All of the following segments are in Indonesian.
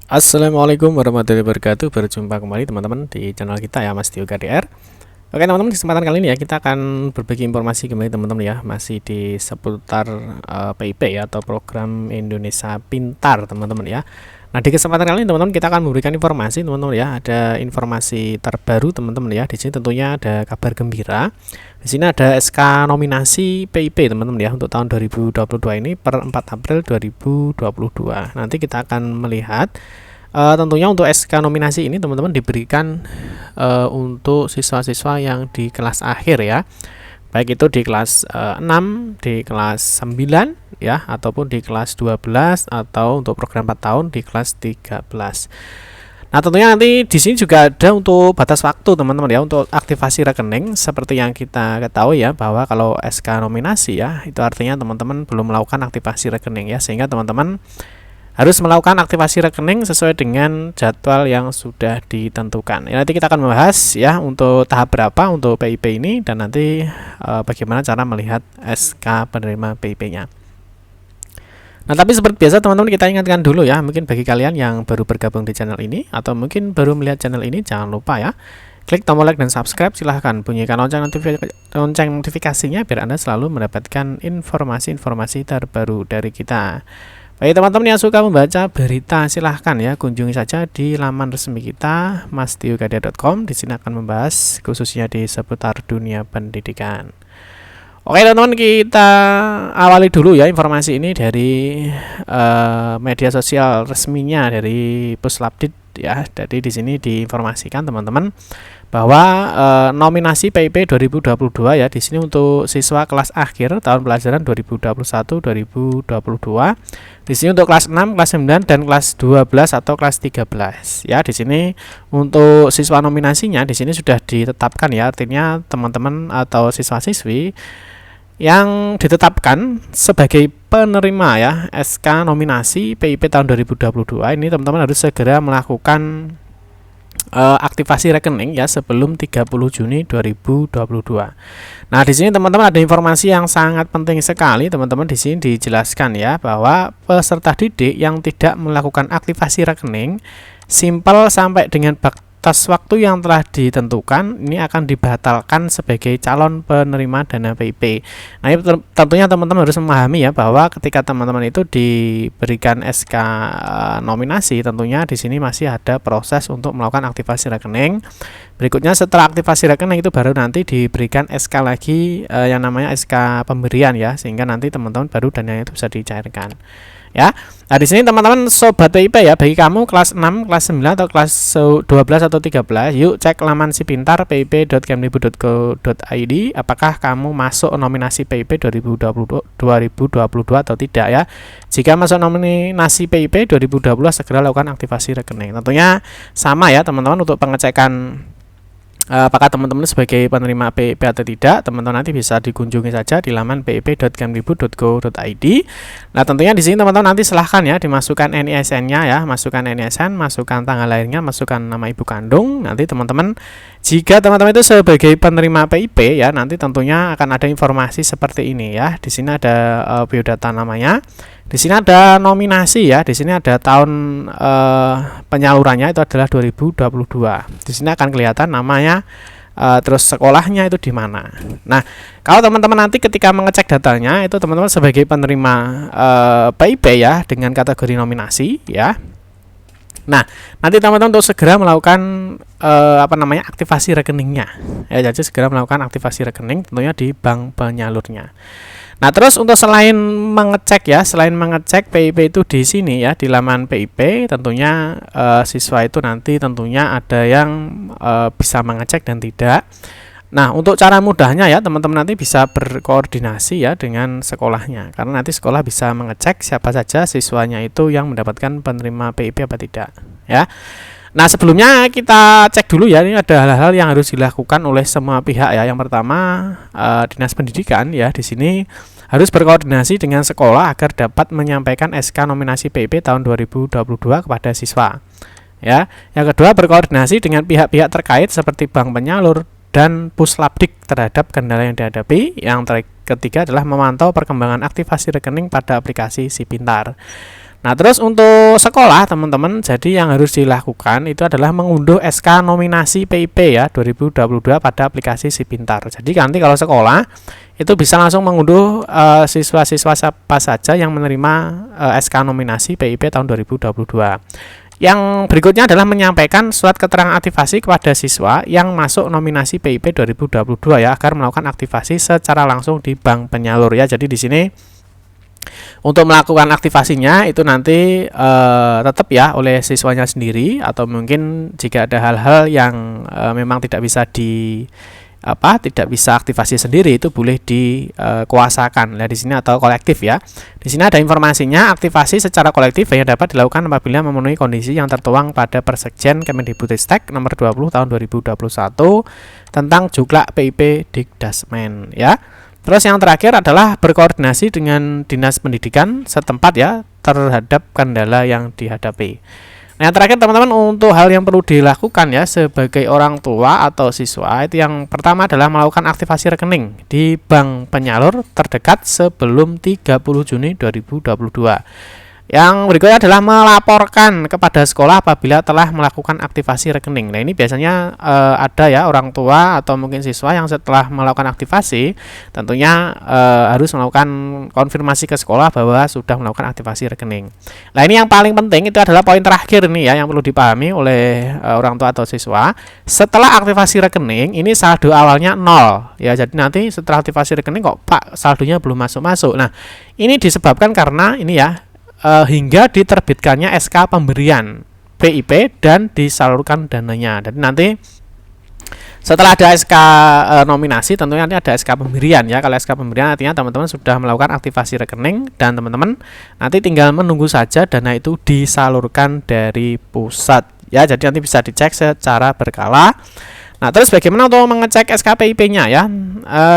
Assalamualaikum warahmatullahi wabarakatuh. Berjumpa kembali teman-teman di channel kita ya, Mas Tio KDR. Oke teman-teman, kesempatan kali ini ya kita akan berbagi informasi kembali teman-teman ya, masih di seputar PIP ya, atau program Indonesia Pintar teman-teman ya. Nah, di kesempatan kali ini teman-teman kita akan memberikan informasi teman-teman ya, ada informasi terbaru teman-teman ya. Di sini tentunya ada kabar gembira. Di sini ada SK nominasi PIP teman-teman ya, untuk tahun 2022 ini per 4 April 2022. Nanti kita akan melihat tentunya untuk SK nominasi ini teman-teman diberikan untuk siswa-siswa yang di kelas akhir ya, baik itu di kelas 6, di kelas 9 ya, ataupun di kelas 12, atau untuk program 4 tahun di kelas 13. Nah, tentunya nanti di sini juga ada untuk batas waktu teman-teman ya, untuk aktivasi rekening. Seperti yang kita ketahui ya, bahwa kalau SK nominasi ya, itu artinya teman-teman belum melakukan aktivasi rekening ya, sehingga teman-teman harus melakukan aktivasi rekening sesuai dengan jadwal yang sudah ditentukan. Ya, nanti kita akan membahas ya untuk tahap berapa untuk PIP ini, dan nanti bagaimana cara melihat SK penerima PIP-nya. Nah, tapi seperti biasa teman-teman, kita ingatkan dulu ya, mungkin bagi kalian yang baru bergabung di channel ini atau mungkin baru melihat channel ini, jangan lupa ya klik tombol like dan subscribe, silahkan bunyikan lonceng notifikasinya biar Anda selalu mendapatkan informasi-informasi terbaru dari kita. Bagi teman-teman yang suka membaca berita, silahkan ya kunjungi saja di laman resmi kita mastiokadea.com. Di sini akan membahas khususnya di seputar dunia pendidikan. Oke teman-teman, kita awali dulu ya informasi ini dari media sosial resminya dari Puslapdit ya. Jadi di sini diinformasikan teman-teman bahwa nominasi PIP 2022 ya, di sini untuk siswa kelas akhir tahun pelajaran 2021-2022. Di sini untuk kelas 6, kelas 9 dan kelas 12 atau kelas 13 ya. Di sini untuk siswa nominasinya di sini sudah ditetapkan ya, artinya teman-teman atau siswa-siswi yang ditetapkan sebagai penerima ya SK nominasi PIP tahun 2022 ini, teman-teman harus segera melakukan aktivasi rekening ya sebelum 30 Juni 2022. Nah, di sini teman-teman ada informasi yang sangat penting sekali teman-teman. Di sini dijelaskan ya bahwa peserta didik yang tidak melakukan aktivasi rekening simpel sampai dengan batas waktu yang telah ditentukan ini akan dibatalkan sebagai calon penerima dana PIP. Nah, ini tentunya teman-teman harus memahami ya bahwa ketika teman-teman itu diberikan SK nominasi, tentunya di sini masih ada proses untuk melakukan aktivasi rekening. Berikutnya setelah aktivasi rekening itu baru nanti diberikan SK lagi yang namanya SK pemberian ya, sehingga nanti teman-teman baru dana itu bisa dicairkan. Ya. Nah, di sini teman-teman sobat PIP ya, bagi kamu kelas 6, kelas 9 atau kelas 12 atau 13, yuk cek laman Si Pintar pip.kemdikbud.go.id apakah kamu masuk nominasi PIP 2022 atau tidak ya. Jika masuk nominasi PIP 2020, segera lakukan aktivasi rekening. Tentunya sama ya teman-teman, untuk pengecekan apakah teman-teman sebagai penerima PIP atau tidak, teman-teman nanti bisa dikunjungi saja di laman pip.kemdikbud.go.id. Nah, tentunya di sini teman-teman nanti silahkan ya dimasukkan NISN-nya ya, masukkan NISN, masukkan tanggal lahirnya, masukkan nama ibu kandung. Nanti teman-teman, jika teman-teman itu sebagai penerima PIP ya, nanti tentunya akan ada informasi seperti ini ya. Di sini ada biodata namanya. Di sini ada nominasi ya. Di sini ada tahun penyalurannya itu adalah 2022. Di sini akan kelihatan namanya, terus sekolahnya itu di mana. Nah, kalau teman-teman nanti ketika mengecek datanya itu teman-teman sebagai penerima PIP ya dengan kategori nominasi ya. Nah, nanti teman-teman untuk segera melakukan aktivasi rekeningnya ya. Jadi segera melakukan aktivasi rekening tentunya di bank penyalurnya. Nah, terus untuk selain mengecek PIP itu di sini ya, di laman PIP, tentunya siswa itu nanti tentunya ada yang bisa mengecek dan tidak. Nah, untuk cara mudahnya ya teman-teman nanti bisa berkoordinasi ya dengan sekolahnya, karena nanti sekolah bisa mengecek siapa saja siswanya itu yang mendapatkan penerima PIP apa tidak ya. Nah, sebelumnya kita cek dulu ya, ini ada hal-hal yang harus dilakukan oleh semua pihak ya. Yang pertama, Dinas Pendidikan ya, di sini harus berkoordinasi dengan sekolah agar dapat menyampaikan SK nominasi PIP tahun 2022 kepada siswa. Ya. Yang kedua, berkoordinasi dengan pihak-pihak terkait seperti bank penyalur dan Puslapdik terhadap kendala yang dihadapi. Yang ketiga adalah memantau perkembangan aktivasi rekening pada aplikasi Si Pintar. Nah, terus untuk sekolah teman-teman, jadi yang harus dilakukan itu adalah mengunduh SK nominasi PIP ya 2022 pada aplikasi Si Pintar. Jadi nanti kalau sekolah itu bisa langsung mengunduh siswa-siswa siapa saja yang menerima SK nominasi PIP tahun 2022. Yang berikutnya adalah menyampaikan surat keterangan aktivasi kepada siswa yang masuk nominasi PIP 2022 ya, agar melakukan aktivasi secara langsung di bank penyalur ya. Jadi di sini untuk melakukan aktivasinya itu nanti tetap ya oleh siswanya sendiri, atau mungkin jika ada hal-hal yang memang tidak bisa tidak bisa aktivasi sendiri, itu boleh dikuasakan. Nah, di sini atau kolektif ya. Di sini ada informasinya, aktivasi secara kolektif yang dapat dilakukan apabila memenuhi kondisi yang tertuang pada Persekjen Kemendikbudristek nomor 20 tahun 2021 tentang Juklak PIP Dikdasmen ya. Terus yang terakhir adalah berkoordinasi dengan Dinas Pendidikan setempat ya terhadap kendala yang dihadapi. Nah, yang terakhir teman-teman, untuk hal yang perlu dilakukan ya sebagai orang tua atau siswa, itu yang pertama adalah melakukan aktivasi rekening di bank penyalur terdekat sebelum 30 Juni 2022. Yang berikutnya adalah melaporkan kepada sekolah apabila telah melakukan aktivasi rekening. Nah, ini biasanya ada ya orang tua atau mungkin siswa yang setelah melakukan aktivasi tentunya harus melakukan konfirmasi ke sekolah bahwa sudah melakukan aktivasi rekening. Nah, ini yang paling penting itu adalah poin terakhir nih ya yang perlu dipahami oleh orang tua atau siswa. Setelah aktivasi rekening ini saldo awalnya 0 ya. Jadi nanti setelah aktivasi rekening kok Pak saldonya belum masuk-masuk. Nah, ini disebabkan karena ini ya hingga diterbitkannya SK pemberian PIP dan disalurkan dananya. Jadi nanti setelah ada SK nominasi tentunya nanti ada SK pemberian ya. Kalau SK pemberian artinya teman-teman sudah melakukan aktivasi rekening dan teman-teman nanti tinggal menunggu saja dana itu disalurkan dari pusat ya. Jadi nanti bisa dicek secara berkala. Nah, terus bagaimana untuk mengecek SKPIP-nya ya?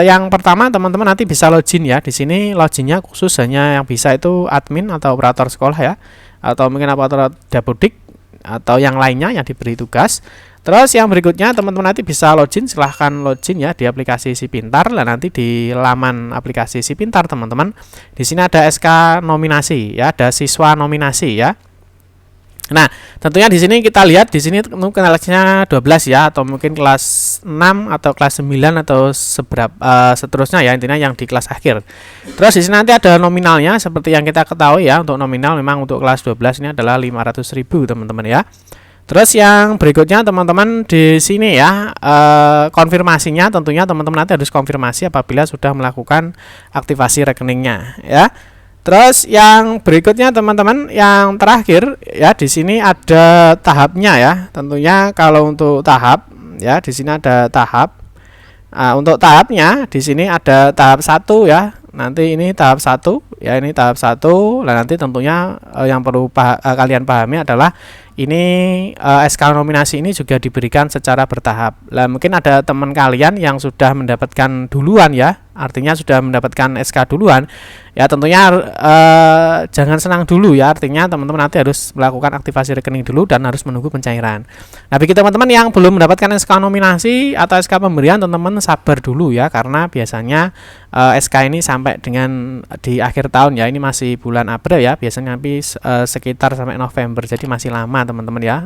Yang pertama teman-teman nanti bisa login ya. Di sini loginnya khusus hanya yang bisa itu admin atau operator sekolah ya, atau mungkin operator dapodik atau yang lainnya yang diberi tugas. Terus yang berikutnya teman-teman nanti bisa login, silahkan login ya di aplikasi Si Pintar. Lah nanti di laman aplikasi Si Pintar teman-teman, di sini ada SK nominasi ya, ada siswa nominasi ya. Nah, tentunya di sini kita lihat di sini mungkin kelasnya 12 ya, atau mungkin kelas 6 atau kelas 9 atau seterusnya ya, intinya yang di kelas akhir. Terus di sini nanti ada nominalnya seperti yang kita ketahui ya. Untuk nominal memang untuk kelas 12 ini adalah 500.000 teman-teman ya. Terus yang berikutnya teman-teman di sini ya, konfirmasinya tentunya teman-teman nanti harus konfirmasi apabila sudah melakukan aktivasi rekeningnya ya. Terus yang berikutnya teman-teman, yang terakhir ya, di sini ada tahapnya ya. Tentunya kalau untuk tahap ya, di sini ada tahap. Untuk tahapnya di sini ada tahap 1 ya. Nanti ini tahap 1 ya, ini tahap 1. Nah, nanti tentunya yang perlu kalian pahami adalah ini SK nominasi ini juga diberikan secara bertahap. Lah mungkin ada teman kalian yang sudah mendapatkan duluan ya, artinya sudah mendapatkan SK duluan. Ya tentunya jangan senang dulu ya, artinya teman-teman nanti harus melakukan aktivasi rekening dulu dan harus menunggu pencairan. Nah, bagi teman-teman yang belum mendapatkan SK nominasi atau SK pemberian, teman-teman sabar dulu ya, karena biasanya SK ini sampai dengan di akhir tahun ya, ini masih bulan April ya, biasanya nanti sekitar sampai November, jadi masih lama teman-teman ya,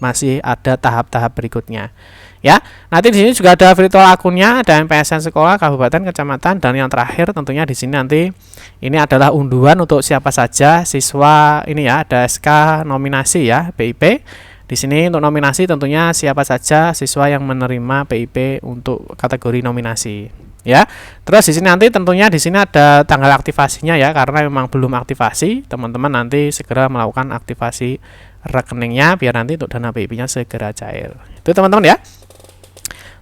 masih ada tahap-tahap berikutnya ya. Nanti di sini juga ada virtual akunnya, ada MPSN sekolah, kabupaten, kecamatan, dan yang terakhir tentunya di sini nanti ini adalah unduhan untuk siapa saja siswa ini ya, ada SK nominasi ya PIP. Di sini untuk nominasi tentunya siapa saja siswa yang menerima PIP untuk kategori nominasi ya. Terus di sini nanti tentunya di sini ada tanggal aktivasinya ya, karena memang belum aktivasi, teman-teman nanti segera melakukan aktivasi rekeningnya biar nanti untuk dana PIP-nya segera cair. Itu teman-teman ya.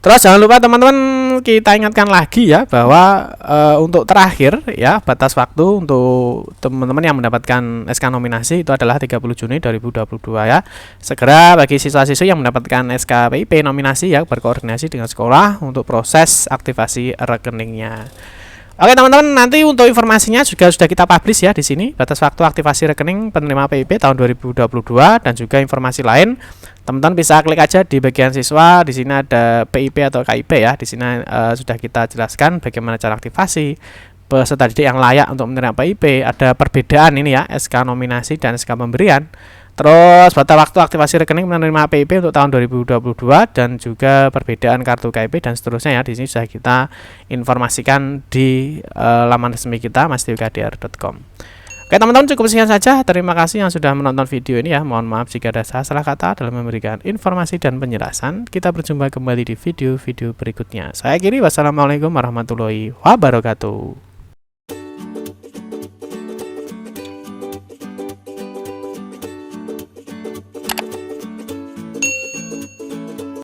Terus jangan lupa teman-teman, kita ingatkan lagi ya bahwa untuk terakhir ya, batas waktu untuk teman-teman yang mendapatkan SK nominasi itu adalah 30 Juni 2022 ya. Segera bagi siswa-siswi yang mendapatkan SK PIP nominasi ya, berkoordinasi dengan sekolah untuk proses aktivasi rekeningnya. Oke teman-teman, nanti untuk informasinya juga sudah kita publish ya di sini, batas waktu aktivasi rekening penerima PIP tahun 2022 dan juga informasi lain. Teman-teman bisa klik aja di bagian siswa, di sini ada PIP atau KIP ya. Di sini sudah kita jelaskan bagaimana cara aktivasi, peserta didik yang layak untuk menerima PIP. Ada perbedaan ini ya, SK nominasi dan SK pemberian. Terus batas waktu aktivasi rekening menerima PIP untuk tahun 2022 dan juga perbedaan kartu KIP dan seterusnya ya. Di sini sudah kita informasikan di laman resmi kita mastiukdr.com. Oke teman-teman, cukup sekian saja. Terima kasih yang sudah menonton video ini ya. Mohon maaf jika ada salah kata dalam memberikan informasi dan penjelasan. Kita berjumpa kembali di video-video berikutnya. Saya Giri, wassalamualaikum warahmatullahi wabarakatuh.